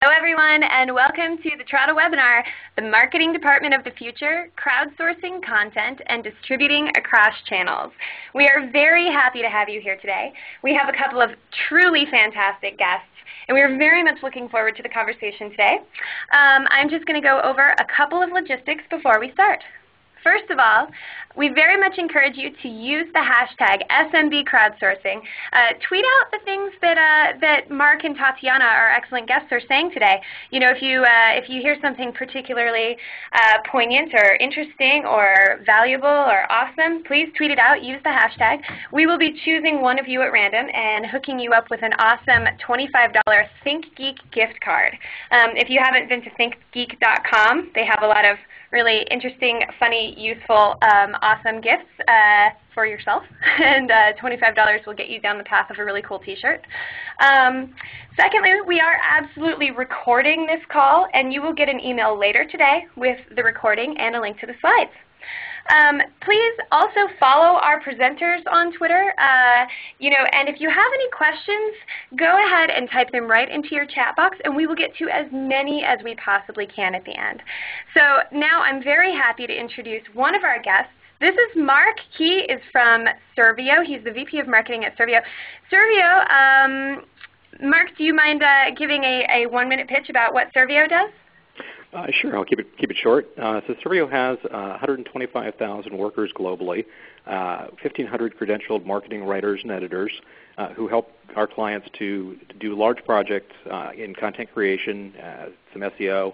Hello everyone, and welcome to the Trada webinar, the Marketing Department of the Future, Crowdsourcing Content and Distributing Across Channels. We are very happy to have you here today. We have a couple of truly fantastic guests, and we are very much looking forward to the conversation today. I'm just going to go over a couple of logistics before we start. First of all, we very much encourage you to use the hashtag SMB Crowdsourcing. Tweet out the things that Mark and Tatiana, our excellent guests, are saying today. You know, if you hear something particularly poignant or interesting or valuable or awesome, please tweet it out. Use the hashtag. We will be choosing one of you at random and hooking you up with an awesome $25 ThinkGeek gift card. If you haven't been to thinkgeek.com, they have a lot of really interesting, funny, useful, awesome gifts for yourself, and $25 will get you down the path of a really cool t-shirt. Secondly, we are absolutely recording this call, and you will get an email later today with the recording and a link to the slides. Please also follow our presenters on Twitter, and if you have any questions, go ahead and type them right into your chat box, and we will get to as many as we possibly can at the end. So now I'm very happy to introduce one of our guests. This is Mark. He is from Servio. He's the VP of Marketing at Servio. Servio, Mark, do you mind giving a 1-minute pitch about what Servio does? Sure, I'll keep it short. So Servio has 125,000 workers globally, 1,500 credentialed marketing writers and editors who help our clients to do large projects in content creation, some SEO,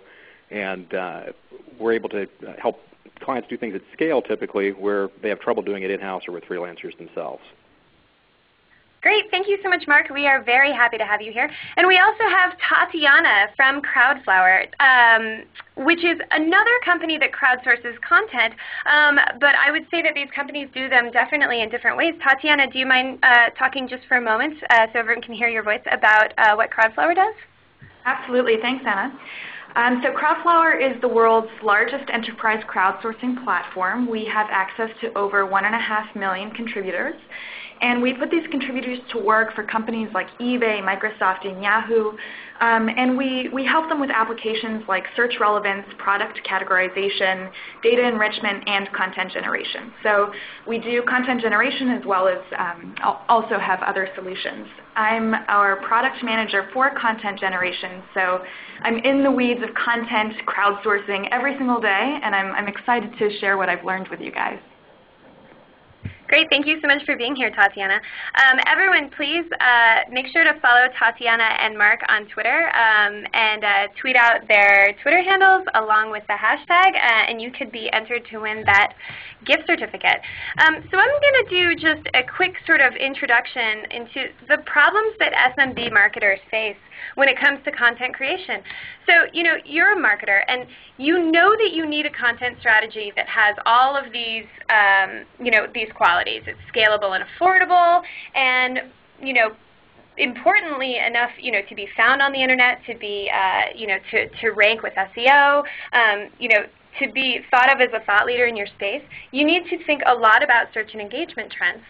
and we're able to help clients do things at scale typically where they have trouble doing it in-house or with freelancers themselves. Great. Thank you so much, Mark. We are very happy to have you here. And we also have Tatiana from Crowdflower, which is another company that crowdsources content, but I would say that these companies do them definitely in different ways. Tatiana, do you mind talking just for a moment so everyone can hear your voice about what Crowdflower does? Absolutely. Thanks, Anna. So Crowdflower is the world's largest enterprise crowdsourcing platform. We have access to over 1.5 million contributors. And we put these contributors to work for companies like eBay, Microsoft, and Yahoo. And we help them with applications like search relevance, product categorization, data enrichment, and content generation. So we do content generation as well as also have other solutions. I'm our product manager for content generation, so I'm in the weeds of content crowdsourcing every single day, and I'm excited to share what I've learned with you guys. Great. Thank you so much for being here, Tatiana. Everyone, please make sure to follow Tatiana and Mark on Twitter and tweet out their Twitter handles along with the hashtag, and you could be entered to win that gift certificate. So I'm going to do just a quick sort of introduction into the problems that SMB marketers face when it comes to content creation. So, you know, you're a marketer, and you know that you need a content strategy that has all of these, these qualities. It's scalable and affordable, and, importantly enough, to be found on the internet, to be, to rank with SEO, to be thought of as a thought leader in your space. You need to think a lot about search and engagement trends.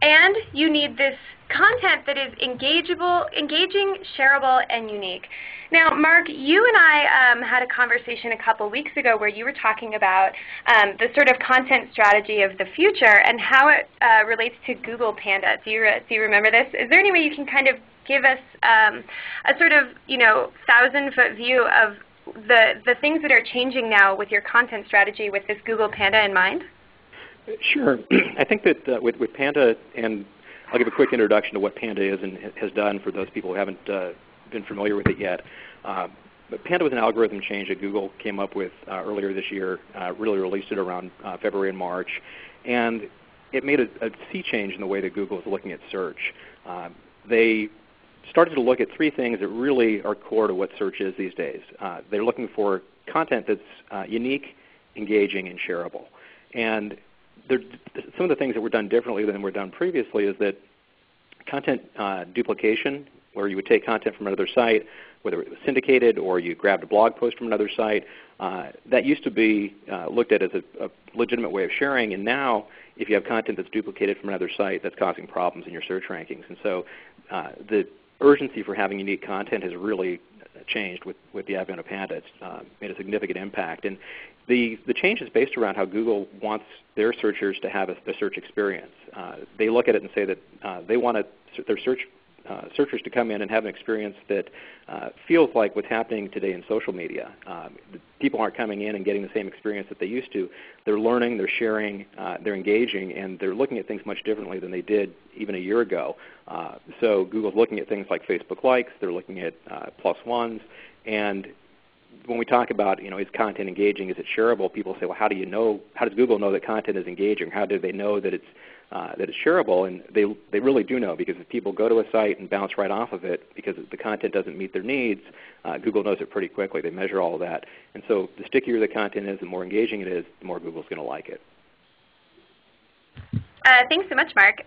And you need this content that is engaging, shareable, and unique. Now, Mark, you and I had a conversation a couple weeks ago where you were talking about the sort of content strategy of the future and how it relates to Google Panda. Do you remember this? Is there any way you can kind of give us a sort of 1,000-foot view of the things that are changing now with your content strategy with this Google Panda in mind? Sure. I think that with Panda, and I'll give a quick introduction to what Panda is and has done for those people who haven't been familiar with it yet. But Panda was an algorithm change that Google came up with earlier this year, really released it around February and March, and it made a sea change in the way that Google is looking at search. They started to look at three things that really are core to what search is these days. They're looking for content that's unique, engaging, and shareable. And some of the things that were done differently than were done previously is that content duplication, where you would take content from another site, whether it was syndicated or you grabbed a blog post from another site, that used to be looked at as a legitimate way of sharing, and now if you have content that's duplicated from another site, that's causing problems in your search rankings. And so the urgency for having unique content has really changed with the advent of Panda. It's made a significant impact. And the change is based around how Google wants their searchers to have a search experience. They look at it and say that they want their searchers to come in and have an experience that feels like what's happening today in social media. People aren't coming in and getting the same experience that they used to. They're learning, they're sharing, they're engaging, and they're looking at things much differently than they did even a year ago. So Google's looking at things like Facebook likes, they're looking at plus ones, and when we talk about, is content engaging, is it shareable, people say, well, how does Google know that content is engaging? How do they know that it's shareable? And they really do know, because if people go to a site and bounce right off of it because the content doesn't meet their needs, Google knows it pretty quickly. They measure all of that. And so the stickier the content is, the more engaging it is, the more Google's going to like it. Thanks so much, Mark.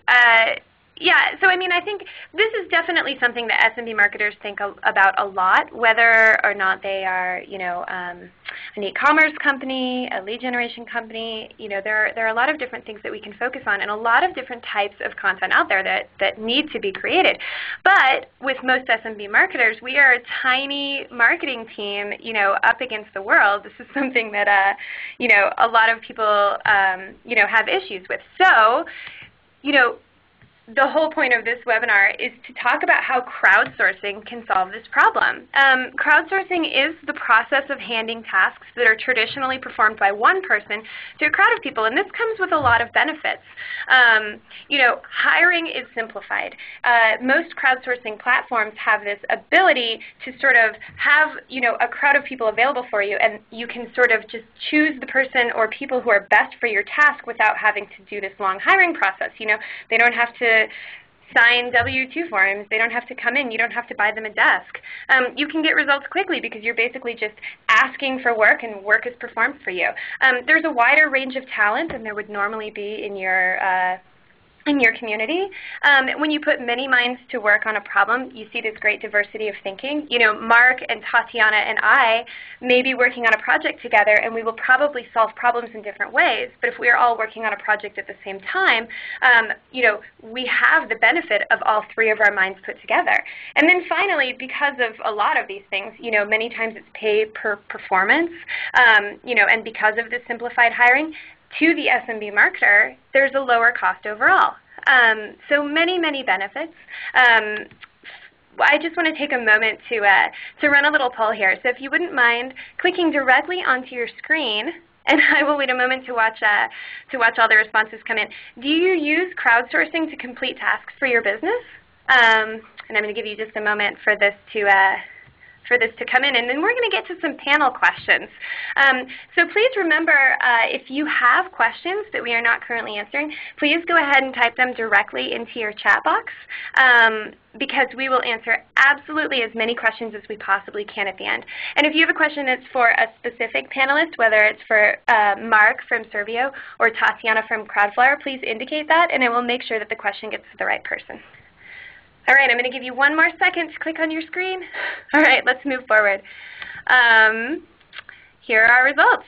Yeah, so I think this is definitely something that SMB marketers think about a lot, whether or not they are, an e-commerce company, a lead generation company. There are a lot of different things that we can focus on, and a lot of different types of content out there that need to be created. But with most SMB marketers, we are a tiny marketing team, up against the world. This is something that, a lot of people, have issues with. So, the whole point of this webinar is to talk about how crowdsourcing can solve this problem. Crowdsourcing is the process of handing tasks that are traditionally performed by one person to a crowd of people, and this comes with a lot of benefits. Hiring is simplified. Most crowdsourcing platforms have this ability to sort of have, a crowd of people available for you, and you can sort of just choose the person or people who are best for your task without having to do this long hiring process. They don't have to sign W-2 forms. They don't have to come in. You don't have to buy them a desk. You can get results quickly because you're basically just asking for work, and work is performed for you. There's a wider range of talent than there would normally be in your community. When you put many minds to work on a problem, you see this great diversity of thinking. Mark and Tatiana and I may be working on a project together, and we will probably solve problems in different ways. But if we are all working on a project at the same time, we have the benefit of all three of our minds put together. And then finally, because of a lot of these things, many times it's pay per performance, and because of this simplified hiring, to the SMB marketer, there's a lower cost overall. So many, many benefits. I just want to take a moment to run a little poll here. So if you wouldn't mind clicking directly onto your screen, and I will wait a moment to watch all the responses come in. Do you use crowdsourcing to complete tasks for your business? And I'm going to give you just a moment for this to come in, and then we're going to get to some panel questions. So please remember, if you have questions that we are not currently answering, please go ahead and type them directly into your chat box, because we will answer absolutely as many questions as we possibly can at the end. And if you have a question that's for a specific panelist, whether it's for Mark from Servio or Tatiana from Crowdflower, please indicate that, and I will make sure that the question gets to the right person. All right, I'm going to give you one more second to click on your screen. All right, let's move forward. Here are our results.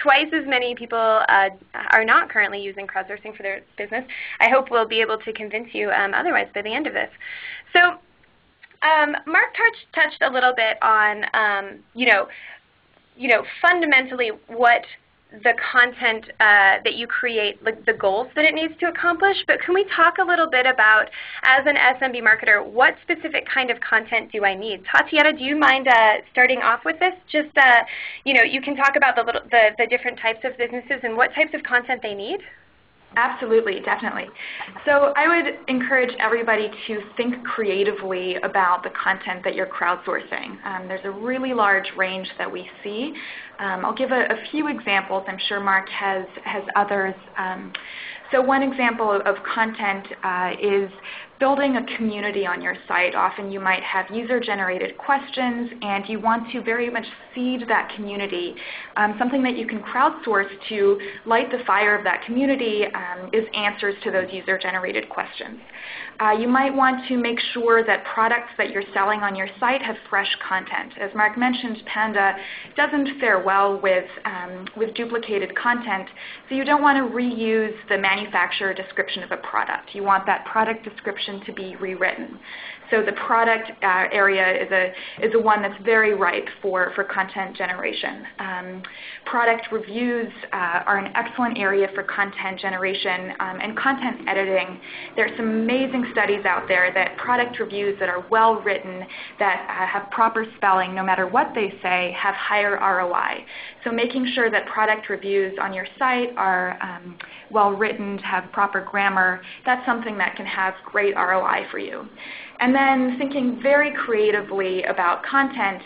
Twice as many people are not currently using crowdsourcing for their business. I hope we'll be able to convince you otherwise by the end of this. So Mark touched a little bit on, fundamentally what the content that you create, like the goals that it needs to accomplish, but can we talk a little bit about, as an SMB marketer, what specific kind of content do I need? Tatiana, do you mind starting off with this? Just, you can talk about the different types of businesses and what types of content they need. Absolutely, definitely. So I would encourage everybody to think creatively about the content that you're crowdsourcing. There's a really large range that we see. I'll give a few examples. I'm sure Mark has others. So one example of content is building a community on your site. Often you might have user-generated questions, and you want to very much seed that community. Something that you can crowdsource to light the fire of that community is answers to those user-generated questions. You might want to make sure that products that you're selling on your site have fresh content. As Mark mentioned, Panda doesn't fare well with duplicated content, so you don't want to reuse the manufacturer description of a product. You want that product description to be rewritten. So the product area is a one that's very ripe for content generation. Product reviews are an excellent area for content generation and content editing. There's some amazing studies out there that product reviews that are well written, that have proper spelling, no matter what they say, have higher ROI. So making sure that product reviews on your site are well written, have proper grammar, that's something that can have great ROI for you. And then thinking very creatively about content,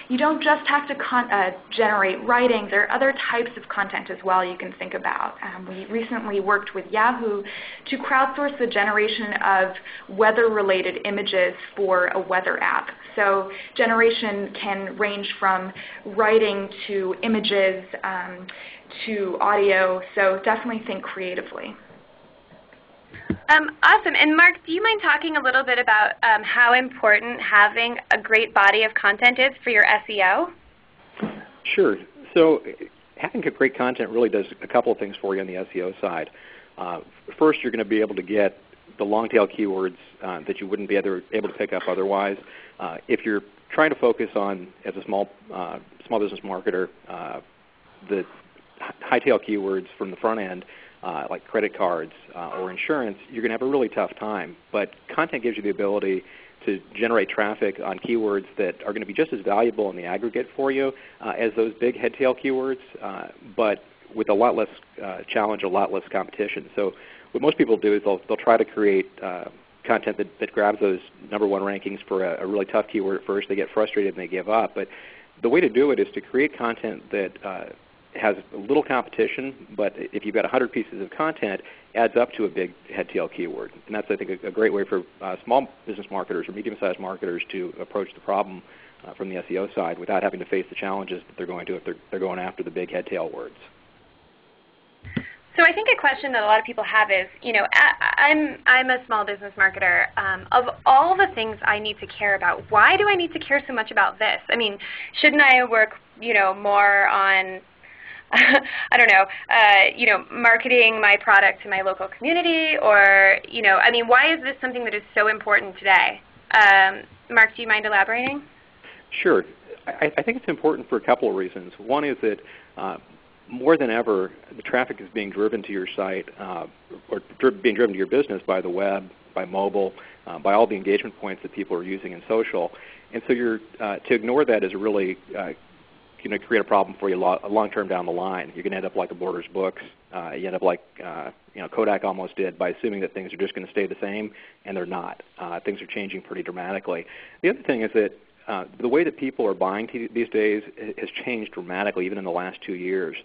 you don't just have to generate writing. There are other types of content as well you can think about. We recently worked with Yahoo to crowdsource the generation of weather-related images for a weather app. So generation can range from writing to images to audio, so definitely think creatively. Awesome. And Mark, do you mind talking a little bit about how important having a great body of content is for your SEO? Sure. So having great content really does a couple of things for you on the SEO side. First, you're going to be able to get the long-tail keywords that you wouldn't be able to pick up otherwise. If you're trying to focus on, as a small business marketer, the high-tail keywords from the front end, like credit cards or insurance, you're going to have a really tough time. But content gives you the ability to generate traffic on keywords that are going to be just as valuable in the aggregate for you as those big head-tail keywords, but with a lot less challenge, a lot less competition. So what most people do is they'll try to create content that grabs those #1 rankings for a really tough keyword at first. They get frustrated and they give up. But the way to do it is to create content that has little competition, but if you've got 100 pieces of content, adds up to a big head-tail keyword. And that's, I think, a great way for small business marketers or medium-sized marketers to approach the problem from the SEO side without having to face the challenges that they're going to if they're going after the big head-tail words. So I think a question that a lot of people have is, I'm a small business marketer. Of all the things I need to care about, why do I need to care so much about this? I mean, shouldn't I work, more on I don't know, marketing my product to my local community, or, why is this something that is so important today? Mark, do you mind elaborating? Sure. I think it's important for a couple of reasons. One is that more than ever, the traffic is being driven to your site, or being driven to your business by the web, by mobile, by all the engagement points that people are using in social. And so to ignore that is really create a problem for you long-term down the line. You're going to end up like a Borders Books. You end up like Kodak almost did by assuming that things are just going to stay the same, and they're not. Things are changing pretty dramatically. The other thing is that the way that people are buying these days has changed dramatically, even in the last 2 years.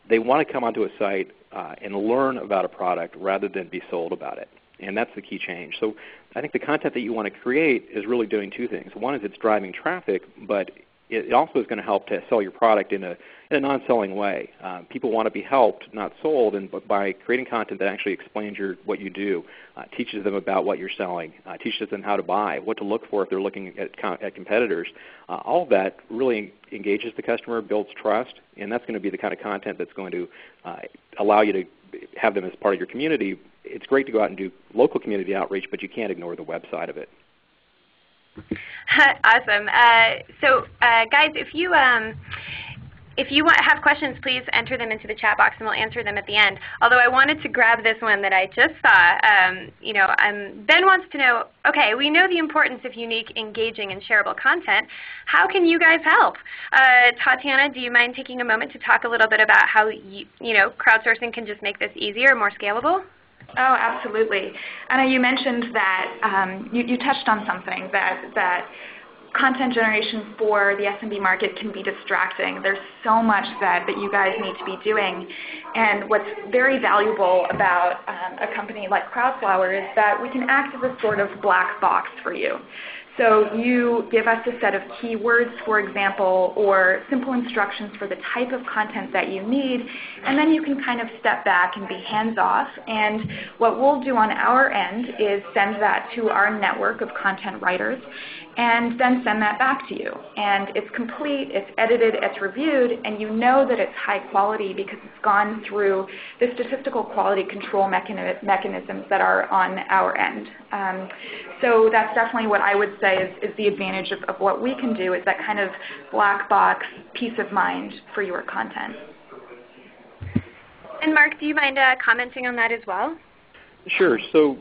They want to come onto a site and learn about a product rather than be sold about it. And that's the key change. So I think the content that you want to create is really doing two things. One is it's driving traffic, but it also is going to help to sell your product in a non-selling way. People want to be helped, not sold, and by creating content that actually explains what you do, teaches them about what you're selling, teaches them how to buy, what to look for if they're looking at competitors. All of that really engages the customer, builds trust, and that's going to be the kind of content that's going to allow you to have them as part of your community. It's great to go out and do local community outreach, but you can't ignore the web side of it. Awesome. So, guys, if you have questions, please enter them into the chat box, and we'll answer them at the end. Although I wanted to grab this one that I just saw. Ben wants to know, okay, we know the importance of unique, engaging, and shareable content. How can you guys help? Tatiana, do you mind taking a moment to talk a little bit about how crowdsourcing can just make this easier, more scalable? Oh, absolutely. Anna, you mentioned that you touched on something that content generation for the SMB market can be distracting. There's so much that you guys need to be doing. And what's very valuable about a company like Crowdflower is that we can act as a sort of black box for you. So you give us a set of keywords, for example, or simple instructions for the type of content that you need, and then you can kind of step back and be hands-off. And what we'll do on our end is send that to our network of content writers and then send that back to you. And it's complete, it's edited, it's reviewed, and you know that it's high quality because it's gone through the statistical quality control mechanisms that are on our end. So that's definitely what I would say is the advantage of what we can do, is that kind of black box peace of mind for your content. And Mark, do you mind commenting on that as well? Sure. So,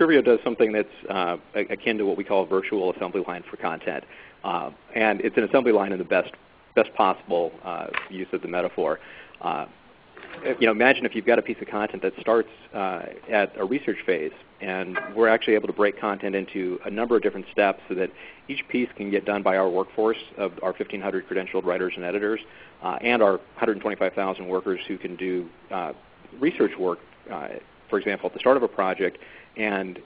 Servio does something that's akin to what we call a virtual assembly line for content, and it's an assembly line in the best possible use of the metaphor. Imagine if you've got a piece of content that starts at a research phase, and we're actually able to break content into a number of different steps so that each piece can get done by our workforce of our 1,500 credentialed writers and editors, and our 125,000 workers who can do research work, for example, at the start of a project. And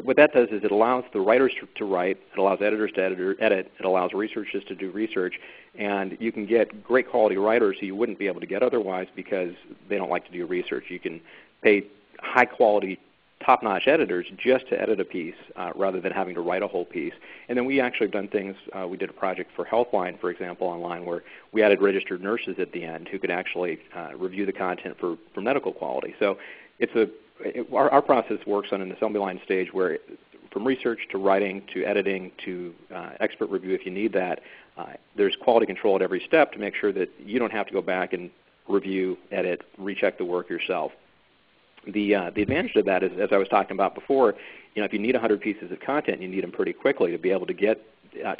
what that does is it allows the writers to write, it allows editors to edit, it allows researchers to do research, and you can get great quality writers who you wouldn't be able to get otherwise because they don't like to do research. You can pay high quality, top-notch editors just to edit a piece rather than having to write a whole piece. And then we actually have done things, we did a project for Healthline, for example, online, where we added registered nurses at the end who could actually review the content for medical quality. So our process works on an assembly line stage where from research to writing to editing to expert review if you need that, there's quality control at every step to make sure that you don't have to go back and review, edit, recheck the work yourself. The advantage of that is, as I was talking about before, if you need 100 pieces of content, you need them pretty quickly to be able to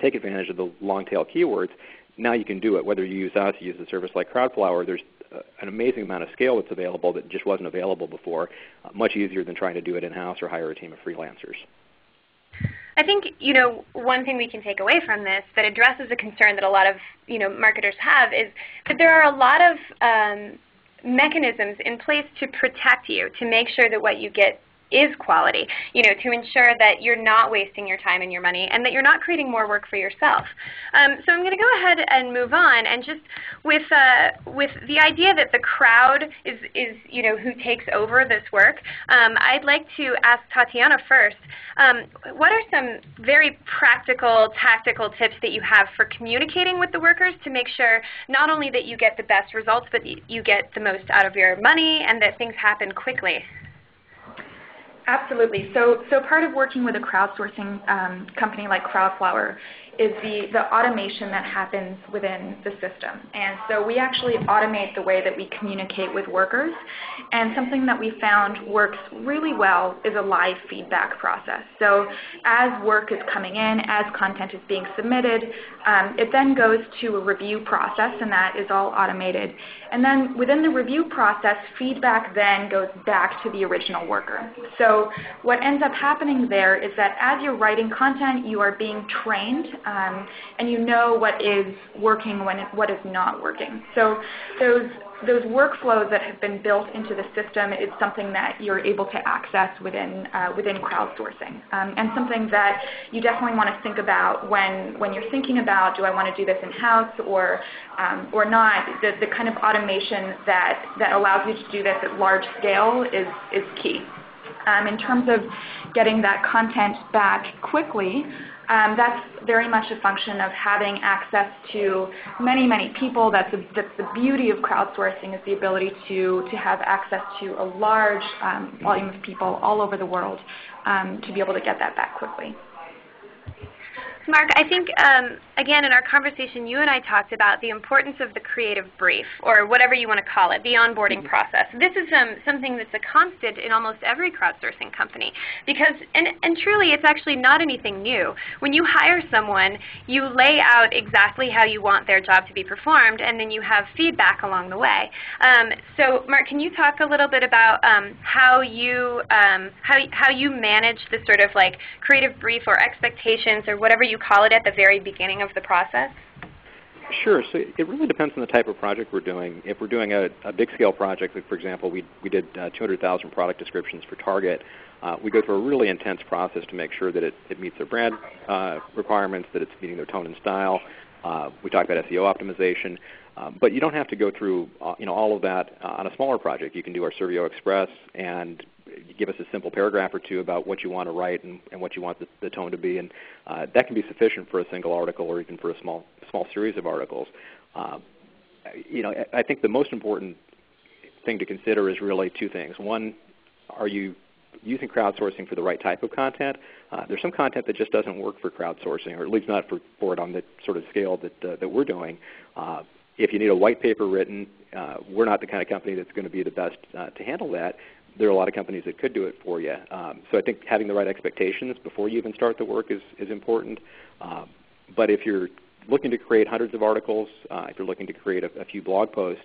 take advantage of the long tail keywords. Now you can do it. Whether you use us, you use a service like Crowdflower, there's an amazing amount of scale that's available that just wasn't available before, much easier than trying to do it in-house or hire a team of freelancers. I think, one thing we can take away from this that addresses a concern that a lot of, marketers have is that there are a lot of mechanisms in place to protect you, to make sure that what you get is quality, to ensure that you're not wasting your time and your money and that you're not creating more work for yourself. So I'm going to go ahead and move on, and just with the idea that the crowd is who takes over this work, I'd like to ask Tatiana first, what are some very practical, tactical tips that you have for communicating with the workers to make sure not only that you get the best results, but you get the most out of your money and that things happen quickly? Absolutely. So part of working with a crowdsourcing company like Crowdflower is the automation that happens within the system. And so we actually automate the way that we communicate with workers. And something that we found works really well is a live feedback process. So as work is coming in, as content is being submitted, it then goes to a review process, and that is all automated. And then within the review process, feedback then goes back to the original worker. So what ends up happening there is that as you're writing content, you are being trained, and you know what is working what is not working. So those workflows that have been built into the system is something that you're able to access within crowdsourcing, and something that you definitely want to think about when you're thinking about, do I want to do this in-house or not. The kind of automation that allows you to do this at large scale is key. In terms of getting that content back quickly, that's very much a function of having access to many, many people. That's the beauty of crowdsourcing, is the ability to have access to a large volume of people all over the world to be able to get that back quickly. Mark, I think, again, in our conversation, you and I talked about the importance of the creative brief, or whatever you want to call it, the onboarding process. This is something that's a constant in almost every crowdsourcing company, because, and truly, it's actually not anything new. When you hire someone, you lay out exactly how you want their job to be performed, and then you have feedback along the way. So, Mark, can you talk a little bit about how you manage the sort of like creative brief or expectations or whatever you call it at the very beginning of the process? Sure. So it really depends on the type of project we're doing. If we're doing a big-scale project, like for example, we did 200,000 product descriptions for Target, We go through a really intense process to make sure that it meets their brand requirements, that it's meeting their tone and style. We talk about SEO optimization. But you don't have to go through all of that on a smaller project. You can do our Servio Express and give us a simple paragraph or two about what you want to write and what you want the tone to be, and that can be sufficient for a single article or even for a small series of articles. I think the most important thing to consider is really two things. One, are you using crowdsourcing for the right type of content? There's some content that just doesn't work for crowdsourcing, or at least not for it on the sort of scale that we're doing. If you need a white paper written, we're not the kind of company that's going to be the best to handle that. There are a lot of companies that could do it for you. So I think having the right expectations before you even start the work is important. But if you're looking to create hundreds of articles, if you're looking to create a few blog posts,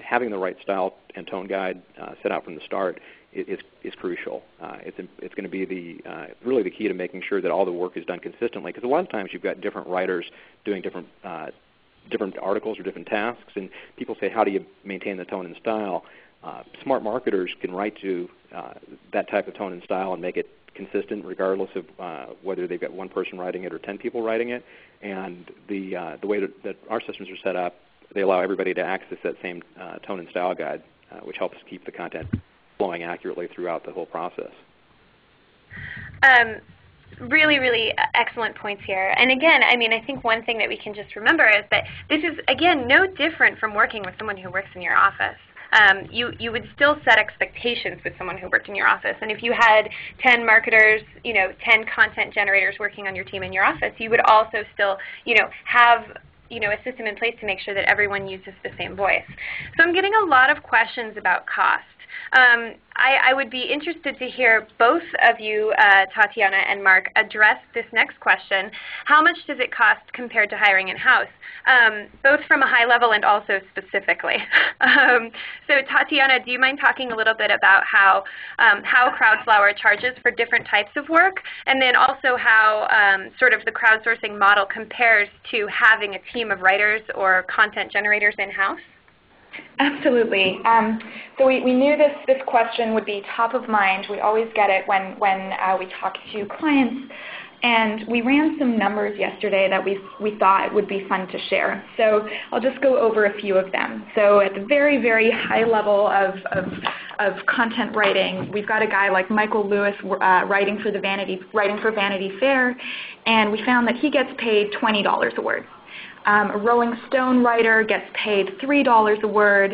having the right style and tone guide set out from the start is crucial. It's going to be really the key to making sure that all the work is done consistently, because a lot of times you've got different writers doing different articles or different tasks, and people say, how do you maintain the tone and style? Smart marketers can write to that type of tone and style and make it consistent regardless of whether they've got one person writing it or 10 people writing it. And the way that our systems are set up, they allow everybody to access that same tone and style guide, which helps keep the content flowing accurately throughout the whole process. Really, really excellent points here. And again, I mean, I think one thing that we can just remember is that this is, again, no different from working with someone who works in your office. You would still set expectations with someone who worked in your office. And if you had 10 marketers, 10 content generators working on your team in your office, you would also still, have a system in place to make sure that everyone uses the same voice. So I'm getting a lot of questions about cost. I would be interested to hear both of you, Tatiana and Mark, address this next question. How much does it cost compared to hiring in-house? Both from a high level and also specifically. So Tatiana, do you mind talking a little bit about how Crowdflower charges for different types of work, and then also how sort of the crowdsourcing model compares to having a team of writers or content generators in-house? Absolutely. So we knew this question would be top of mind. We always get it when we talk to clients. And we ran some numbers yesterday that we thought would be fun to share. So I'll just go over a few of them. So at the very, very high level of content writing, we've got a guy like Michael Lewis writing for Vanity Fair, and we found that he gets paid $20 a word. A Rolling Stone writer gets paid $3 a word.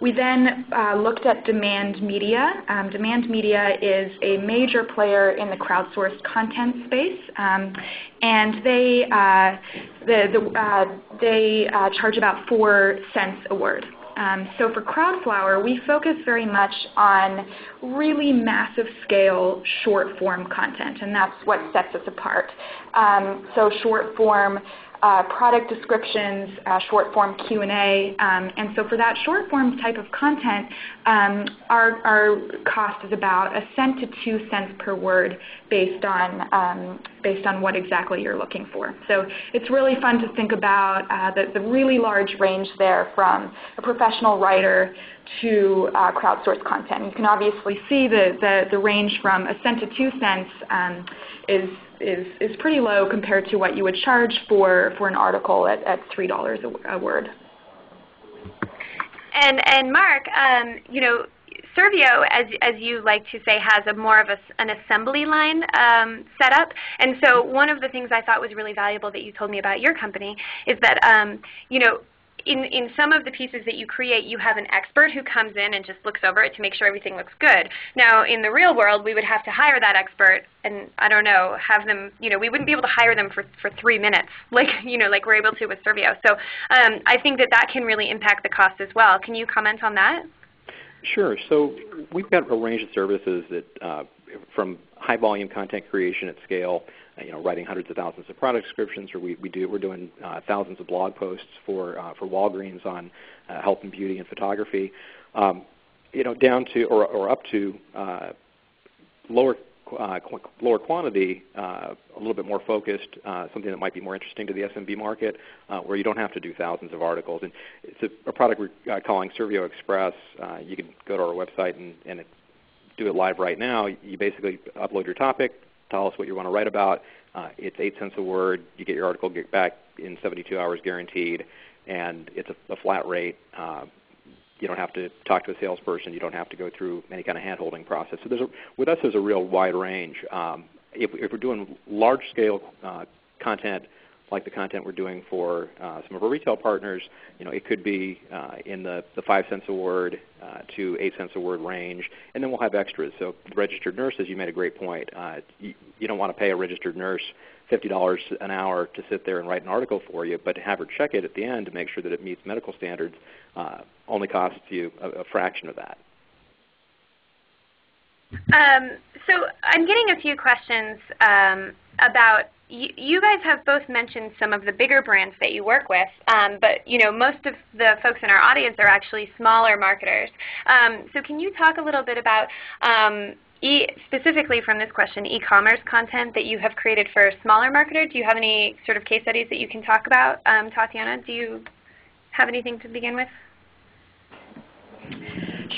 We then looked at Demand Media. Demand Media is a major player in the crowdsourced content space, and they charge about 4 cents a word. So for Crowdflower, we focus very much on really massive scale short form content, and that's what sets us apart. So short form product descriptions, short form Q&A, and so for that short form type of content, our cost is about 1 cent to 2 cents per word based on what exactly you're looking for. So it's really fun to think about the really large range there from a professional writer to crowdsourced content. You can obviously see the range from 1 cent to 2 cents is pretty low compared to what you would charge for an article at $3 a word. And Mark, Servio, as you like to say, has more of an assembly line setup. And so one of the things I thought was really valuable that you told me about your company is that, in some of the pieces that you create, you have an expert who comes in and just looks over it to make sure everything looks good. Now, in the real world, we would have to hire that expert and, I don't know, have them, we wouldn't be able to hire them for 3 minutes like we're able to with Servio. So I think that can really impact the cost as well. Can you comment on that? Sure. So we've got a range of services that, from high volume content creation at scale, writing hundreds of thousands of product descriptions, or we're doing thousands of blog posts for Walgreens on health and beauty and photography, down to or up to lower quantity, a little bit more focused, something that might be more interesting to the SMB market, where you don't have to do thousands of articles. And it's a product we're calling Servio Express. You can go to our website and do it live right now, you basically upload your topic, tell us what you want to write about. It's 8 cents a word. You get your article back in 72 hours guaranteed, and it's a flat rate. You don't have to talk to a salesperson. You don't have to go through any kind of hand-holding process. So with us, there's a real wide range. If we're doing large-scale content, like the content we're doing for some of our retail partners, it could be in the 5 cents a word to 8 cents a word range, and then we'll have extras. So registered nurses, you made a great point. You don't want to pay a registered nurse $50 an hour to sit there and write an article for you, but to have her check it at the end to make sure that it meets medical standards only costs you a fraction of that. So I'm getting a few questions about, you guys have both mentioned some of the bigger brands that you work with, but most of the folks in our audience are actually smaller marketers. So can you talk a little bit about, specifically from this question, e-commerce content that you have created for a smaller marketer? Do you have any sort of case studies that you can talk about? Tatiana, do you have anything to begin with?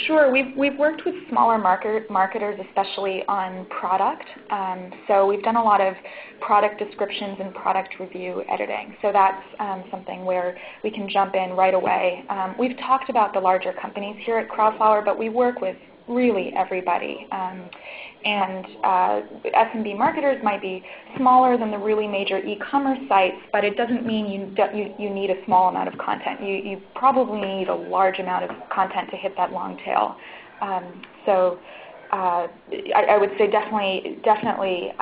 Sure. We've worked with smaller marketers, especially on product. So we've done a lot of product descriptions and product review editing. So that's something where we can jump in right away. We've talked about the larger companies here at Crowdflower, but we work with really everybody. And SMB marketers might be smaller than the really major e-commerce sites, but it doesn't mean you need a small amount of content. You probably need a large amount of content to hit that long tail. So I would say definitely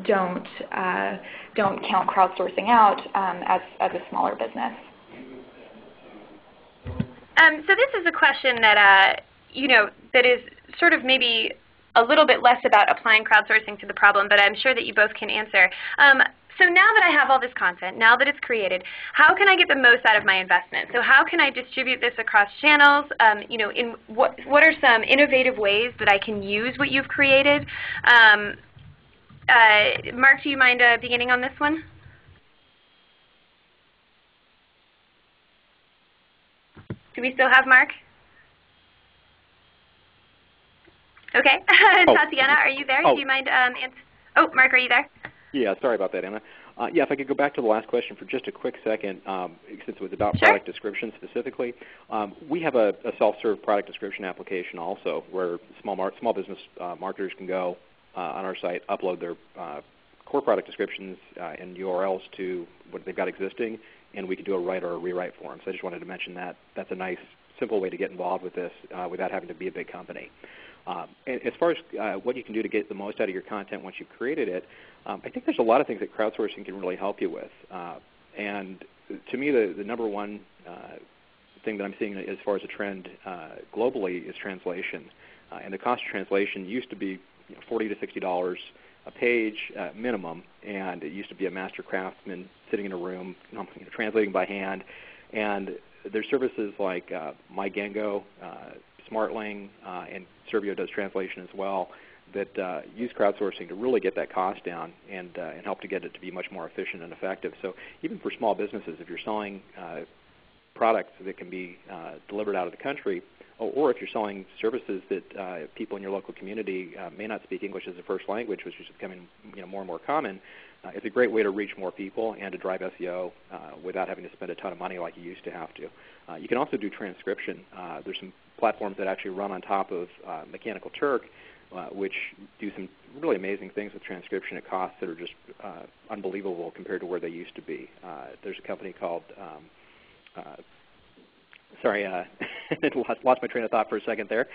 don't count crowdsourcing out as a smaller business. So this is a question that that is sort of maybe a little bit less about applying crowdsourcing to the problem, but I'm sure that you both can answer. So now that I have all this content, now that it's created, how can I get the most out of my investment? So how can I distribute this across channels? In what are some innovative ways that I can use what you've created? Mark, do you mind beginning on this one? Do we still have Mark? Okay. Tatiana, are you there? Do you mind Oh, Mark, are you there? Yeah, sorry about that, Anna. If I could go back to the last question for just a quick second, since it was about product description specifically. We have a self-serve product description application also where small business marketers can go on our site, upload their core product descriptions and URLs to what they've got existing, and we can do a write or a rewrite for them. So I just wanted to mention that. That's a nice, simple way to get involved with this without having to be a big company. And as far as what you can do to get the most out of your content once you've created it, I think there's a lot of things that crowdsourcing can really help you with. And to me, the number one thing that I'm seeing as far as a trend globally is translation. And the cost of translation used to be $40 to $60 a page minimum, and it used to be a master craftsman sitting in a room translating by hand. And there's services like MyGango, SmartLing, and Servio does translation as well, that use crowdsourcing to really get that cost down and help to get it to be much more efficient and effective. So even for small businesses, if you're selling products that can be delivered out of the country, or if you're selling services that people in your local community may not speak English as a first language, which is becoming more and more common, it's a great way to reach more people and to drive SEO without having to spend a ton of money like you used to have to. You can also do transcription. There's some platforms that actually run on top of Mechanical Turk, which do some really amazing things with transcription at costs that are just unbelievable compared to where they used to be. There's a company called, lost my train of thought for a second there.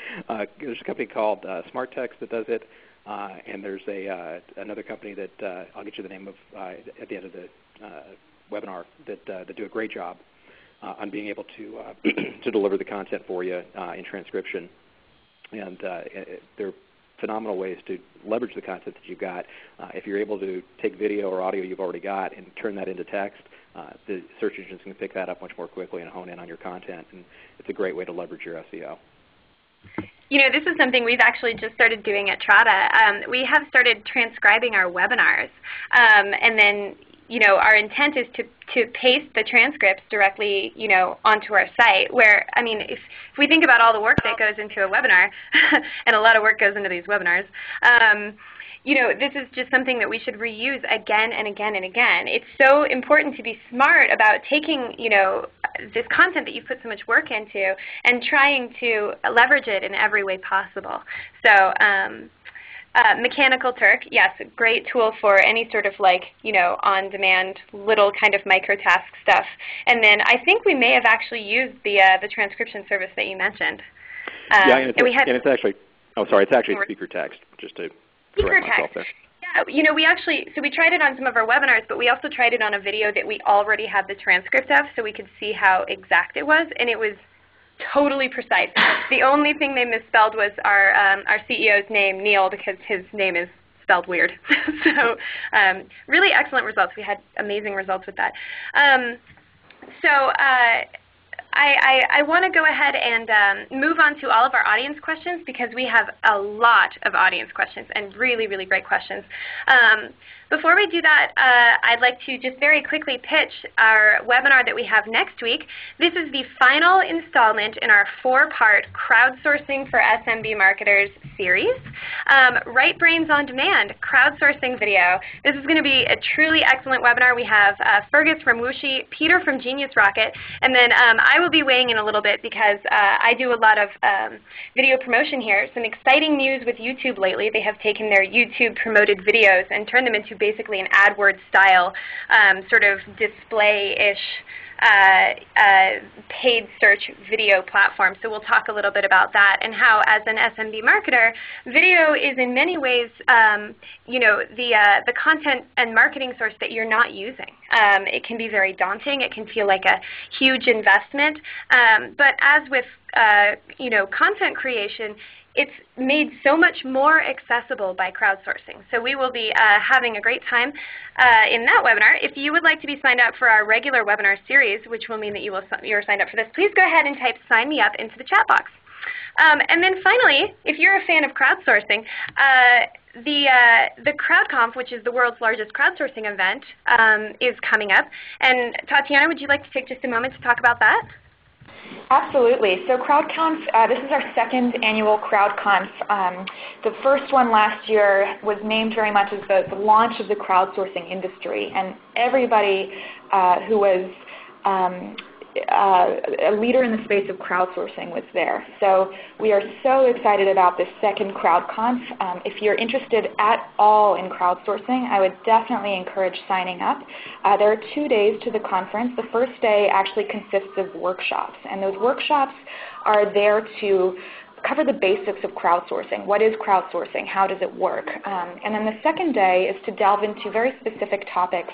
There's a company called SmartText that does it, and there's another company that I'll get you the name of at the end of the webinar that do a great job on being able to to deliver the content for you in transcription. And they're phenomenal ways to leverage the content that you've got. If you're able to take video or audio you've already got and turn that into text, the search engines can pick that up much more quickly and hone in on your content. And it's a great way to leverage your SEO. This is something we've actually just started doing at Trada. We have started transcribing our webinars, and then our intent is to paste the transcripts directly, onto our site. Where, I mean, if we think about all the work that goes into a webinar, and a lot of work goes into these webinars, this is just something that we should reuse again and again and again. It's so important to be smart about taking, this content that you've put so much work into and trying to leverage it in every way possible. So, Mechanical Turk, yes, a great tool for any sort of on-demand little kind of microtask stuff. And then I think we may have actually used the transcription service that you mentioned. Yeah, and it's actually, it's actually speaker text, just to correct myself there. Yeah, we tried it on some of our webinars, but we also tried it on a video that we already had the transcript of, so we could see how exact it was, and it was totally precise. The only thing they misspelled was our CEO's name, Neil, because his name is spelled weird. So really excellent results. We had amazing results with that. I want to go ahead and move on to all of our audience questions, because we have a lot of audience questions and really, really great questions. Before we do that, I'd like to just very quickly pitch our webinar that we have next week. This is the final installment in our 4-part Crowdsourcing for SMB Marketers series. Right Brains on Demand, crowdsourcing video. This is going to be a truly excellent webinar. We have Fergus from Wooshi, Peter from Genius Rocket, and then I will be weighing in a little bit because I do a lot of video promotion here. Some exciting news with YouTube lately. They have taken their YouTube promoted videos and turned them into basically an AdWords style sort of display-ish paid search video platform. So we'll talk a little bit about that and how, as an SMB marketer, video is in many ways, the content and marketing source that you're not using. It can be very daunting. It can feel like a huge investment. But as with content creation, it's made so much more accessible by crowdsourcing. So we will be having a great time in that webinar. If you would like to be signed up for our regular webinar series, which will mean that you're signed up for this, please go ahead and type "sign me up" into the chat box. And then finally, if you're a fan of crowdsourcing, the CrowdConf, which is the world's largest crowdsourcing event, is coming up. And Tatiana, would you like to take just a moment to talk about that? Absolutely. So CrowdConf, this is our 2nd annual CrowdConf. The first one last year was named very much as the launch of the crowdsourcing industry, and everybody who was a leader in the space of crowdsourcing was there. So we are so excited about this 2nd CrowdConf. If you're interested at all in crowdsourcing, I would definitely encourage signing up. There are 2 days to the conference. The first day actually consists of workshops, and those workshops are there to cover the basics of crowdsourcing. What is crowdsourcing? How does it work? And then the second day is to delve into very specific topics.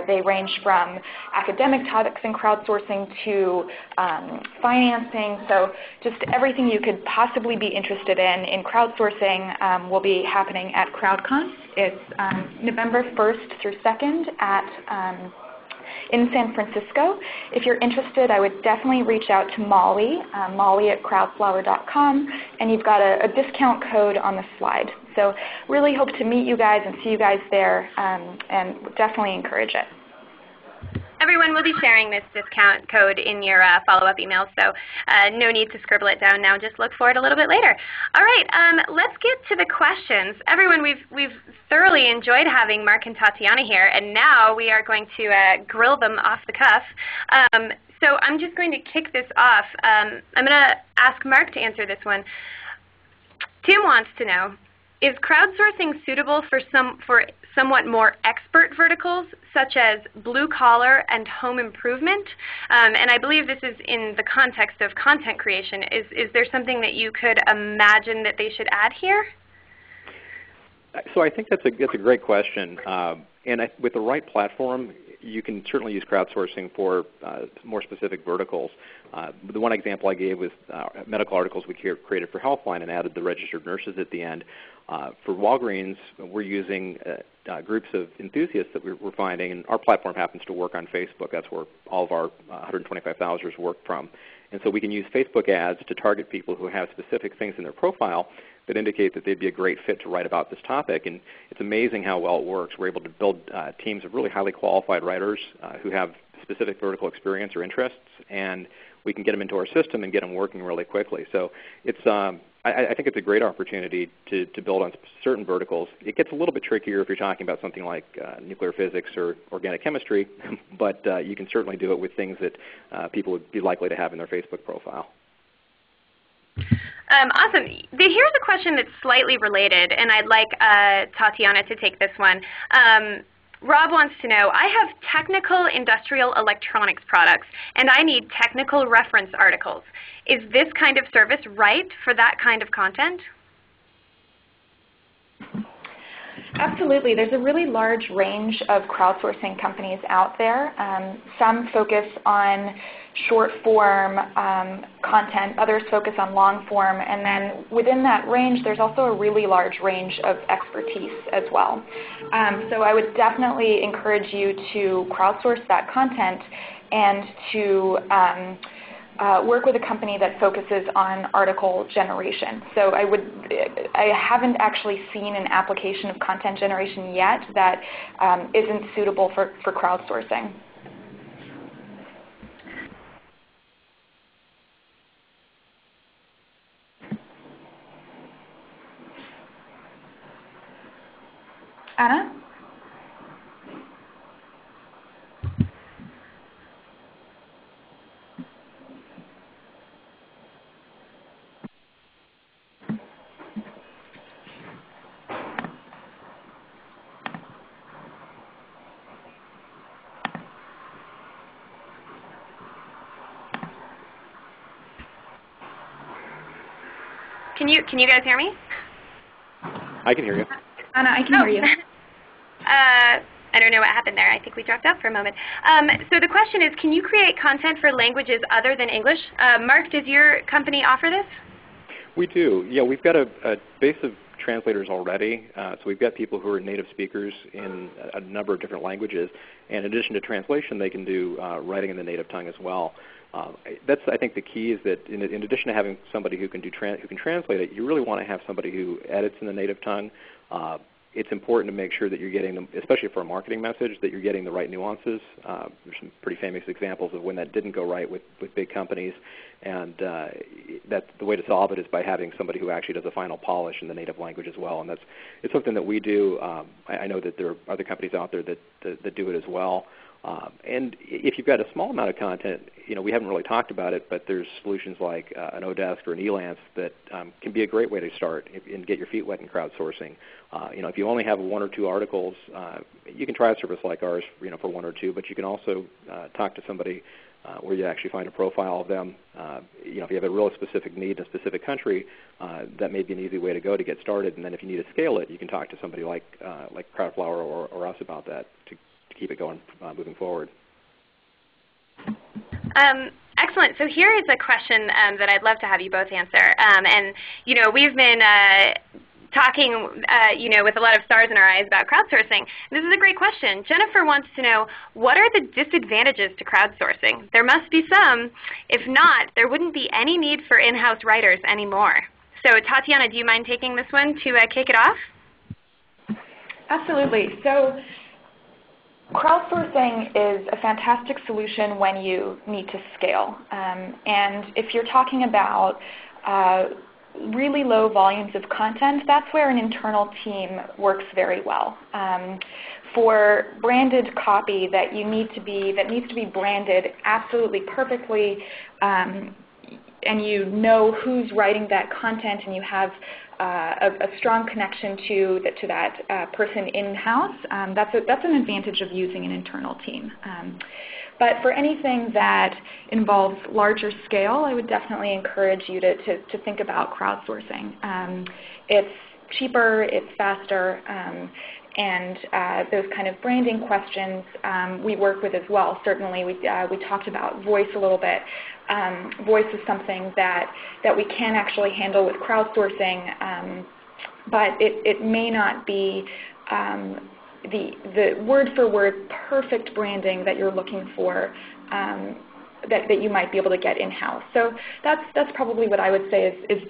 They range from academic topics in crowdsourcing to financing. So just everything you could possibly be interested in crowdsourcing will be happening at CrowdConf. It's November 1st through 2nd in San Francisco. If you're interested, I would definitely reach out to Molly, Molly at crowdflower.com, and you've got a discount code on the slide. So really hope to meet you guys and see you guys there, and definitely encourage it. Everyone will be sharing this discount code in your follow-up emails, so no need to scribble it down now. Just look for it a little bit later. All right, let's get to the questions. Everyone, we've thoroughly enjoyed having Mark and Tatiana here, and now we are going to grill them off the cuff. So I'm just going to kick this off. I'm going to ask Mark to answer this one. Tim wants to know, is crowdsourcing suitable for somewhat more expert verticals, such as blue collar and home improvement? And I believe this is in the context of content creation. Is there something that you could imagine that they should add here? So I think that's a great question. And with the right platform, you can certainly use crowdsourcing for more specific verticals. The one example I gave was medical articles we created for Healthline and added the registered nurses at the end. For Walgreens, we're using groups of enthusiasts that we're finding, and our platform happens to work on Facebook. That's where all of our 125,000 work from. And so we can use Facebook ads to target people who have specific things in their profile that indicate that they'd be a great fit to write about this topic. And it's amazing how well it works. We're able to build teams of really highly qualified writers who have specific vertical experience or interests, and we can get them into our system and get them working really quickly. So it's, I think it's a great opportunity to build on certain verticals. It gets a little bit trickier if you're talking about something like nuclear physics or organic chemistry, but you can certainly do it with things that people would be likely to have in their Facebook profile. Awesome. Here's a question that's slightly related, and I'd like Tatiana to take this one. Rob wants to know, I have technical industrial electronics products, and I need technical reference articles. Is this kind of service right for that kind of content? Absolutely. There's a really large range of crowdsourcing companies out there. Some focus on short form content, others focus on long form, and then within that range there's also a really large range of expertise as well. So I would definitely encourage you to crowdsource that content and to work with a company that focuses on article generation. So I haven't actually seen an application of content generation yet that isn't suitable for crowdsourcing. Anna? Can you guys hear me? I can hear you. Anna, I can hear you. I don't know what happened there. I think we dropped out for a moment. So the question is, can you create content for languages other than English? Mark, does your company offer this? We do. Yeah, we've got a base of translators already. So we've got people who are native speakers in a number of different languages. And in addition to translation, they can do writing in the native tongue as well. That's, I think, the key is that in addition to having somebody who can translate it, you really want to have somebody who edits in the native tongue. It's important to make sure that you're getting them, especially for a marketing message, that you're getting the right nuances. There's some pretty famous examples of when that didn't go right with big companies, and that the way to solve it is by having somebody who actually does a final polish in the native language as well. And it's something that we do. I know that there are other companies out there that do it as well. And if you've got a small amount of content, we haven't really talked about it, but there's solutions like an Odesk or an Elance that can be a great way to start and get your feet wet in crowdsourcing. If you only have one or two articles, you can try a service like ours, for one or two, but you can also talk to somebody where you actually find a profile of them. If you have a real specific need in a specific country, that may be an easy way to go to get started. And then if you need to scale it, you can talk to somebody like Crowdflower or us about that to keep it going moving forward. Excellent. So here is a question that I'd love to have you both answer. We've been talking, with a lot of stars in our eyes about crowdsourcing. This is a great question. Jennifer wants to know, what are the disadvantages to crowdsourcing? There must be some. If not, there wouldn't be any need for in-house writers anymore. So Tatiana, do you mind taking this one to kick it off? Absolutely. So crowdsourcing is a fantastic solution when you need to scale. And if you're talking about really low volumes of content, that's where an internal team works very well. For branded copy that needs to be branded absolutely perfectly, and you know who's writing that content, and you have a strong connection to that person in-house, that's an advantage of using an internal team. But for anything that involves larger scale, I would definitely encourage you to think about crowdsourcing. It's cheaper, it's faster, and those kind of branding questions we work with as well. Certainly, we talked about voice a little bit. Voice is something that we can actually handle with crowdsourcing, but it may not be the word-for-word perfect branding that you're looking for that you might be able to get in-house. So that's probably what I would say is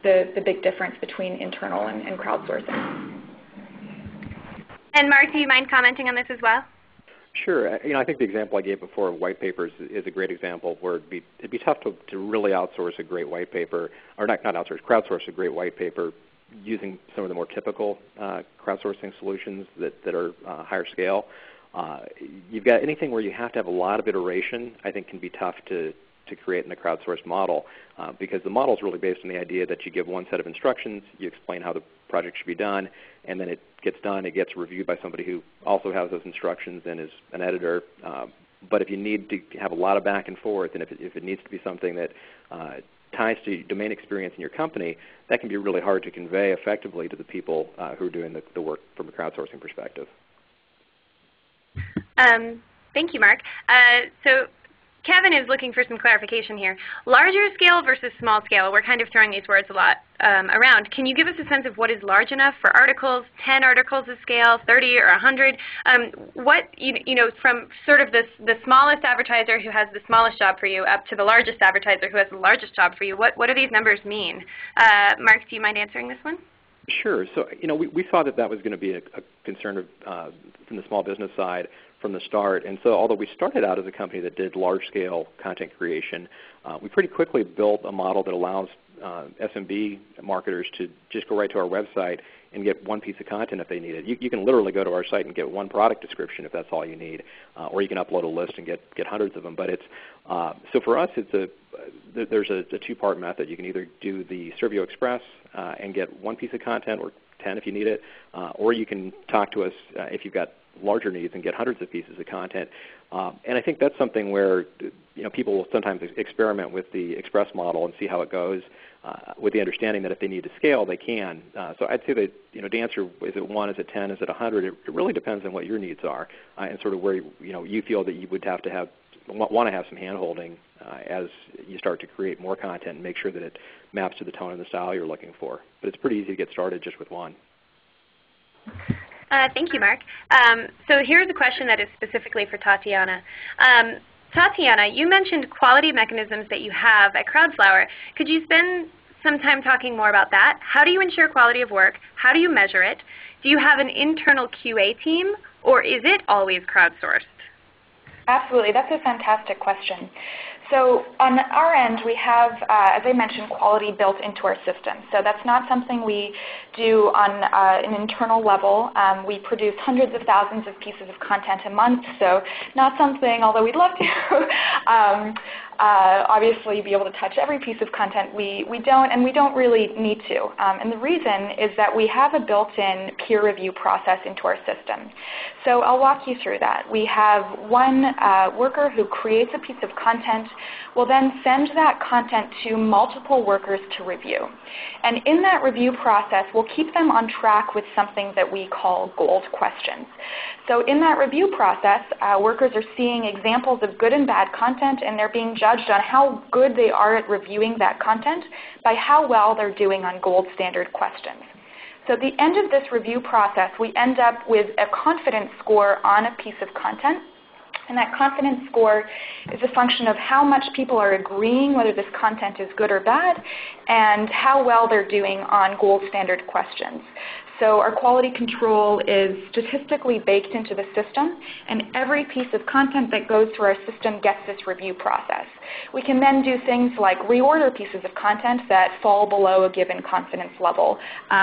the big difference between internal and crowdsourcing. And Mark, do you mind commenting on this as well? Sure. I think the example I gave before of white papers is a great example where it'd be tough to really outsource a great white paper, or not outsource, crowdsource a great white paper using some of the more typical crowdsourcing solutions that are higher scale. You've got anything where you have to have a lot of iteration, I think can be tough to create in a crowdsourced model because the model is really based on the idea that you give one set of instructions, you explain how the project should be done, and then it gets done, it gets reviewed by somebody who also has those instructions and is an editor. But if you need to have a lot of back and forth, and if it needs to be something that ties to domain experience in your company, that can be really hard to convey effectively to the people who are doing the work from a crowdsourcing perspective. Thank you, Mark. So Kevin is looking for some clarification here. Larger scale versus small scale, we're kind of throwing these words a lot around. Can you give us a sense of what is large enough for articles, 10 articles of scale, 30 or 100? What, from sort of the smallest advertiser who has the smallest job for you up to the largest advertiser who has the largest job for you, what do these numbers mean? Mark, do you mind answering this one? Sure. So, we saw that was going to be a concern from the small business side from the start. And so although we started out as a company that did large-scale content creation, we pretty quickly built a model that allows SMB marketers to just go right to our website and get one piece of content if they need it. You can literally go to our site and get one product description if that's all you need, or you can upload a list and get hundreds of them. But so for us, there's a two-part method. You can either do the Servio Express and get one piece of content, or 10 if you need it, or you can talk to us if you've got larger needs and get hundreds of pieces of content. And I think that's something where people will sometimes experiment with the Express model and see how it goes, with the understanding that if they need to scale, they can. So I'd say that to answer, is it 1, is it 10, is it 100? It really depends on what your needs are and sort of where you feel that you would want to have some hand-holding as you start to create more content and make sure that it maps to the tone and the style you're looking for. But it's pretty easy to get started just with one. Thank you, Mark. So here's a question that is specifically for Tatiana. Tatiana, you mentioned quality mechanisms that you have at Crowdflower. Could you spend some time talking more about that? How do you ensure quality of work? How do you measure it? Do you have an internal QA team, or is it always crowdsourced? Absolutely. That's a fantastic question. So on our end, we have, as I mentioned, quality built into our system. So that's not something we do on an internal level. We produce hundreds of thousands of pieces of content a month, so not something, although we'd love to, obviously be able to touch every piece of content. We don't, and we don't really need to. And the reason is that we have a built-in peer review process into our system. So I'll walk you through that. We have one worker who creates a piece of content, will then send that content to multiple workers to review. And in that review process, we'll keep them on track with something that we call gold questions. So in that review process, workers are seeing examples of good and bad content, and they're being judged on how good they are at reviewing that content by how well they're doing on gold standard questions. So at the end of this review process, we end up with a confidence score on a piece of content. And that confidence score is a function of how much people are agreeing whether this content is good or bad and how well they're doing on gold standard questions. So our quality control is statistically baked into the system, and every piece of content that goes through our system gets this review process. We can then do things like reorder pieces of content that fall below a given confidence level,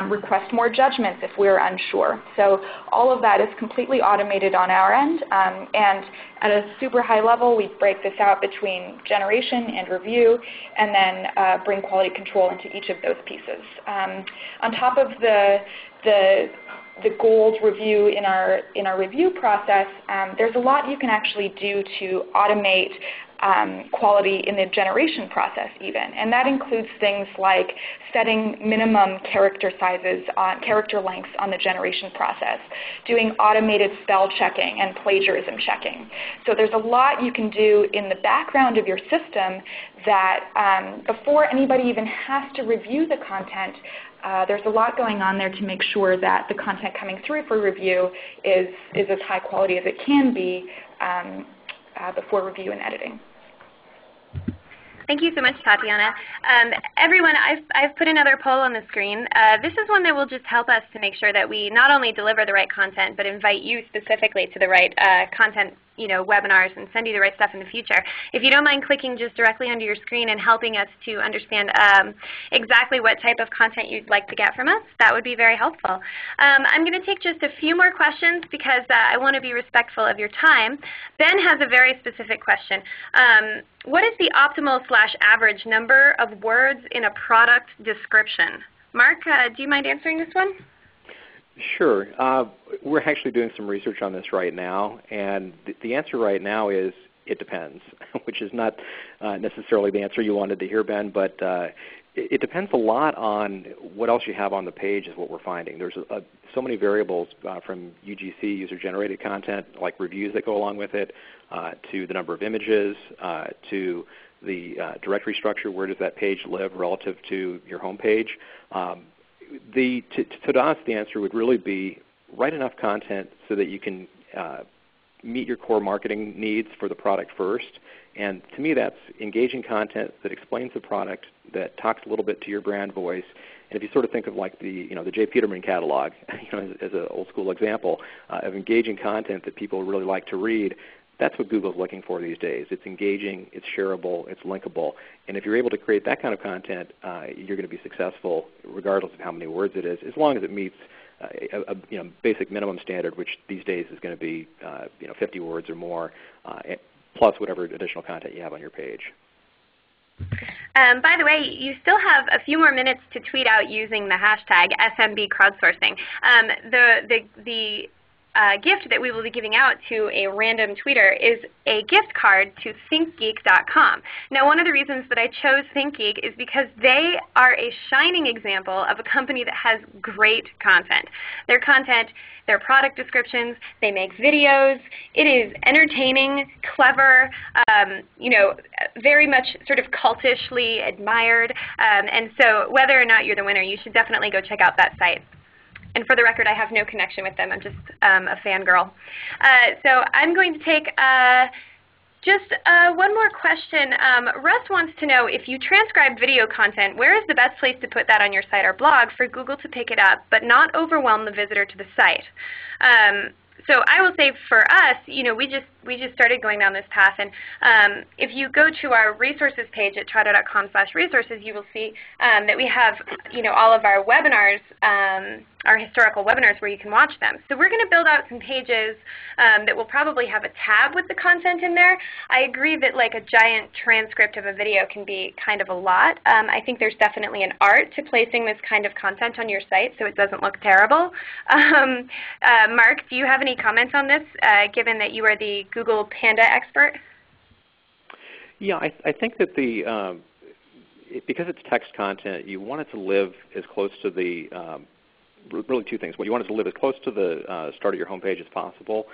request more judgments if we're unsure. So all of that is completely automated on our end, and at a super high level, we break this out between generation and review, and then bring quality control into each of those pieces. On top of the gold review in our review process, there's a lot you can actually do to automate quality in the generation process even. And that includes things like setting minimum character sizes, character lengths on the generation process, doing automated spell checking and plagiarism checking. So there's a lot you can do in the background of your system that before anybody even has to review the content, there's a lot going on there to make sure that the content coming through for review is as high quality as it can be before review and editing. Thank you so much, Tatiana. Everyone, I've put another poll on the screen. This is one that will just help us to make sure that we not only deliver the right content, but invite you specifically to the right content, webinars, and send you the right stuff in the future. If you don't mind clicking just directly under your screen and helping us to understand exactly what type of content you'd like to get from us, that would be very helpful. I'm going to take just a few more questions because I want to be respectful of your time. Ben has a very specific question. What is the optimal/average number of words in a product description? Mark, do you mind answering this one? Sure. We're actually doing some research on this right now, and the answer right now is it depends, which is not necessarily the answer you wanted to hear, Ben, but it depends a lot on what else you have on the page is what we're finding. There's so many variables from UGC, user-generated content, like reviews that go along with it, to the number of images, to the directory structure, where does that page live relative to your home page. To us, the answer would really be write enough content so that you can meet your core marketing needs for the product first. And to me, that's engaging content that explains the product, that talks a little bit to your brand voice. And if you sort of think of like the J. Peterman catalog, as an old school example of engaging content that people really like to read, that's what Google's looking for these days. It's engaging, it's shareable, it's linkable. And if you're able to create that kind of content, you're going to be successful regardless of how many words it is, as long as it meets a basic minimum standard, which these days is going to be 50 words or more, plus whatever additional content you have on your page. By the way, you still have a few more minutes to tweet out using the hashtag SMB crowdsourcing. The gift that we will be giving out to a random tweeter is a gift card to thinkgeek.com. Now, one of the reasons that I chose ThinkGeek is because they are a shining example of a company that has great content. Their content, their product descriptions, they make videos. It is entertaining, clever, very much sort of cultishly admired. And so whether or not you're the winner, you should definitely go check out that site. And for the record, I have no connection with them. I'm just a fangirl. So I'm going to take just one more question. Russ wants to know, if you transcribe video content, where is the best place to put that on your site or blog for Google to pick it up but not overwhelm the visitor to the site? So I will say for us, we just started going down this path, and if you go to our resources page at trada.com/resources, you will see that we have all of our webinars, our historical webinars where you can watch them. So we're going to build out some pages that will probably have a tab with the content in there. I agree that like a giant transcript of a video can be kind of a lot. I think there's definitely an art to placing this kind of content on your site so it doesn't look terrible. Mark, do you have any comments on this, given that you are the Google Panda expert? Yeah, I think that because it's text content, you want it to live as close to the really two things. Well, you want it to live as close to the start of your homepage as possible.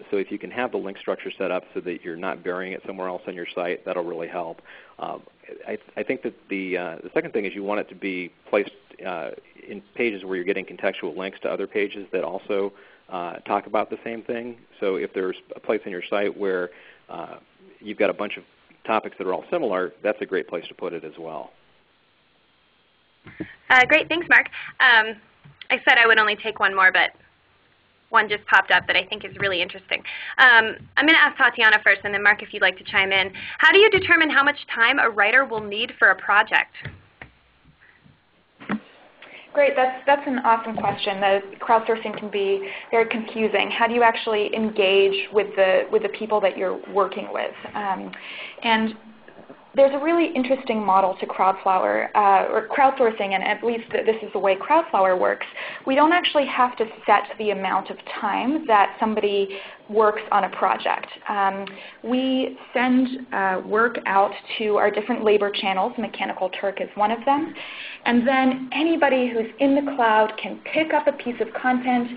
So if you can have the link structure set up so that you're not burying it somewhere else on your site, that'll really help. I think that the second thing is you want it to be placed in pages where you're getting contextual links to other pages that also talk about the same thing. So if there's a place on your site where you've got a bunch of topics that are all similar, that's a great place to put it as well. Great, thanks, Mark. I said I would only take one more, but one just popped up that I think is really interesting. I'm going to ask Tatiana first, and then Mark, if you'd like to chime in. How do you determine how much time a writer will need for a project? Great, that's an awesome question. The crowdsourcing can be very confusing. How do you actually engage with the people that you're working with? And there's a really interesting model to Crowdflower, or crowdsourcing, and at least this is the way Crowdflower works. We don't actually have to set the amount of time that somebody works on a project. We send work out to our different labor channels. Mechanical Turk is one of them. And then anybody who's in the cloud can pick up a piece of content,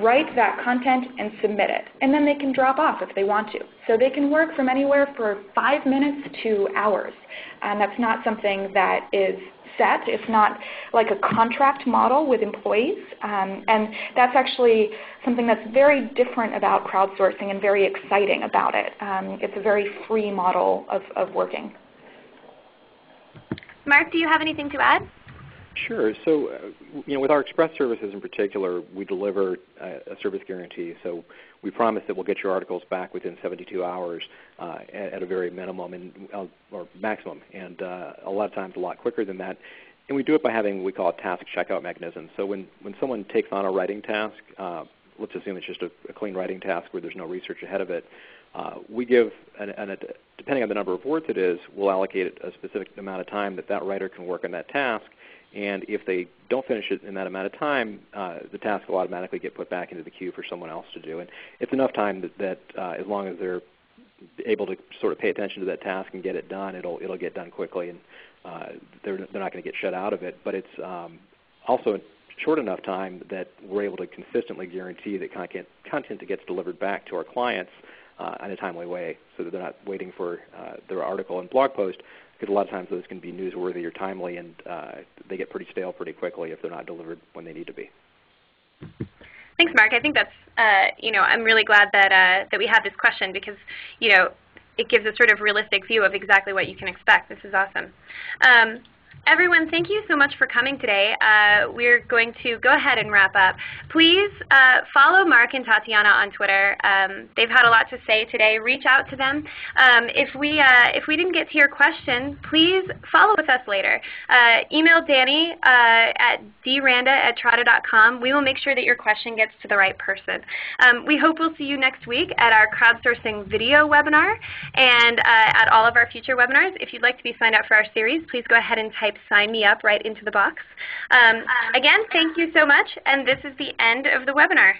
write that content, and submit it. And then they can drop off if they want to. So they can work from anywhere for 5 minutes to hours. And that's not something that is set. It's not like a contract model with employees. And that's actually something that's very different about crowdsourcing and very exciting about it. It's a very free model of working. Mark, do you have anything to add? Sure. So, with our express services in particular, we deliver a service guarantee. So we promise that we'll get your articles back within 72 hours at a very minimum or maximum, and a lot of times a lot quicker than that. And we do it by having what we call a task checkout mechanism. So when someone takes on a writing task, let's assume it's just a clean writing task where there's no research ahead of it, we give, depending on the number of words it is, we'll allocate a specific amount of time that writer can work on that task. And if they don't finish it in that amount of time, the task will automatically get put back into the queue for someone else to do. And it's enough time that as long as they're able to sort of pay attention to that task and get it done, it'll get done quickly, and they're not going to get shut out of it. But it's also short enough time that we're able to consistently guarantee that content that gets delivered back to our clients in a timely way, so that they're not waiting for their article and blog post. Because a lot of times those can be newsworthy or timely, and they get pretty stale pretty quickly if they're not delivered when they need to be. Thanks, Mark. I think that's, I'm really glad that we have this question because, it gives a sort of realistic view of exactly what you can expect. This is awesome. Everyone, thank you so much for coming today. We're going to go ahead and wrap up. Please follow Mark and Tatiana on Twitter. They've had a lot to say today. Reach out to them. If we didn't get to your question, please follow with us later. Email Danny at dranda@trada.com. We will make sure that your question gets to the right person. We hope we'll see you next week at our crowdsourcing video webinar and at all of our future webinars. If you'd like to be signed up for our series, please go ahead and type sign me up right into the box. Again, thank you so much, and this is the end of the webinar.